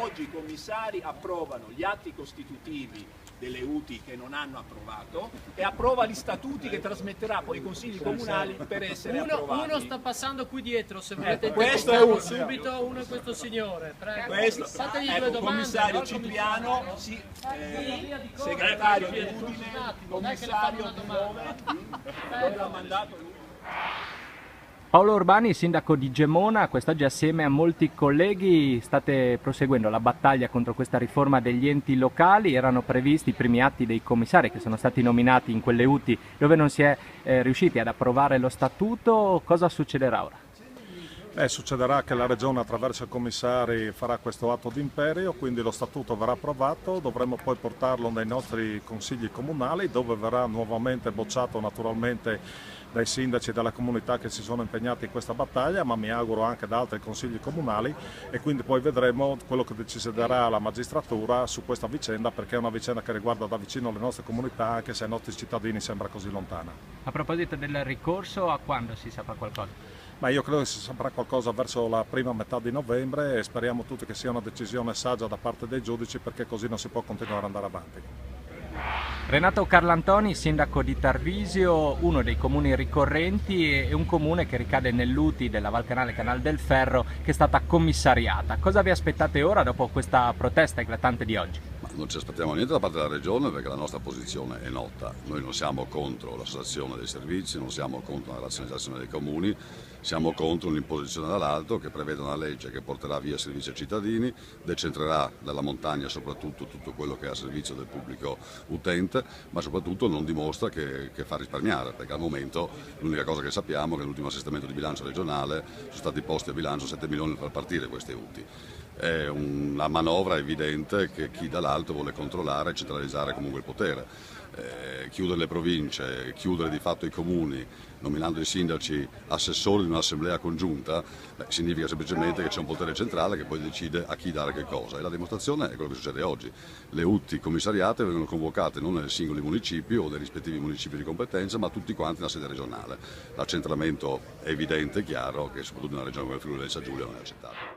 oggi i commissari approvano gli atti costitutivi delle UTI che non hanno approvato e approva gli statuti che trasmetterà poi ai consigli comunali per essere approvati. Uno sta passando qui dietro, se volete questo è uno subito, uno è questo signore, prego. Questo, Fategli due ecco, domande, commissario no, Cipriano, segretario di Udine, commissario di dove? Dove ha mandato lui? Paolo Urbani, sindaco di Gemona, quest'oggi assieme a molti colleghi state proseguendo la battaglia contro questa riforma degli enti locali. Erano previsti i primi atti dei commissari che sono stati nominati in quelle UTI dove non si è riusciti ad approvare lo statuto. Cosa succederà ora? Succederà che la Regione attraverso i commissari farà questo atto di imperio, quindi lo statuto verrà approvato, dovremo poi portarlo nei nostri consigli comunali dove verrà nuovamente bocciato naturalmente dai sindaci e dalle comunità che si sono impegnati in questa battaglia, ma mi auguro anche da altri consigli comunali, e quindi poi vedremo quello che deciderà la magistratura su questa vicenda, perché è una vicenda che riguarda da vicino le nostre comunità, anche se ai nostri cittadini sembra così lontana. A proposito del ricorso, a quando si saprà qualcosa? Ma io credo che si saprà qualcosa verso la prima metà di novembre e speriamo tutti che sia una decisione saggia da parte dei giudici, perché così non si può continuare ad andare avanti. Renato Carlantoni, sindaco di Tarvisio, uno dei comuni ricorrenti e un comune che ricade nell'UTI della Val Canale Canal del Ferro, che è stata commissariata. Cosa vi aspettate ora dopo questa protesta eclatante di oggi? Non ci aspettiamo niente da parte della Regione, perché la nostra posizione è nota. Noi non siamo contro l'associazione dei servizi, non siamo contro la razionalizzazione dei comuni, siamo contro un'imposizione dall'alto che prevede una legge che porterà via servizi ai cittadini, decentrerà dalla montagna soprattutto tutto quello che è a servizio del pubblico utente, ma soprattutto non dimostra che fa risparmiare, perché al momento l'unica cosa che sappiamo è che nell'ultimo assestamento di bilancio regionale sono stati posti a bilancio 7 milioni per far partire queste UTI. È una manovra evidente che chi dall'alto vuole controllare e centralizzare comunque il potere. Chiudere le province, chiudere di fatto i comuni, nominando i sindaci assessori di un'assemblea congiunta, significa semplicemente che c'è un potere centrale che poi decide a chi dare che cosa, e la dimostrazione è quello che succede oggi. Le UTI commissariate vengono convocate non nei singoli municipi o nei rispettivi municipi di competenza, ma tutti quanti nella sede regionale. L'accentramento è evidente e chiaro, che soprattutto in una regione come il Friuli Venezia Giulia non è accettabile.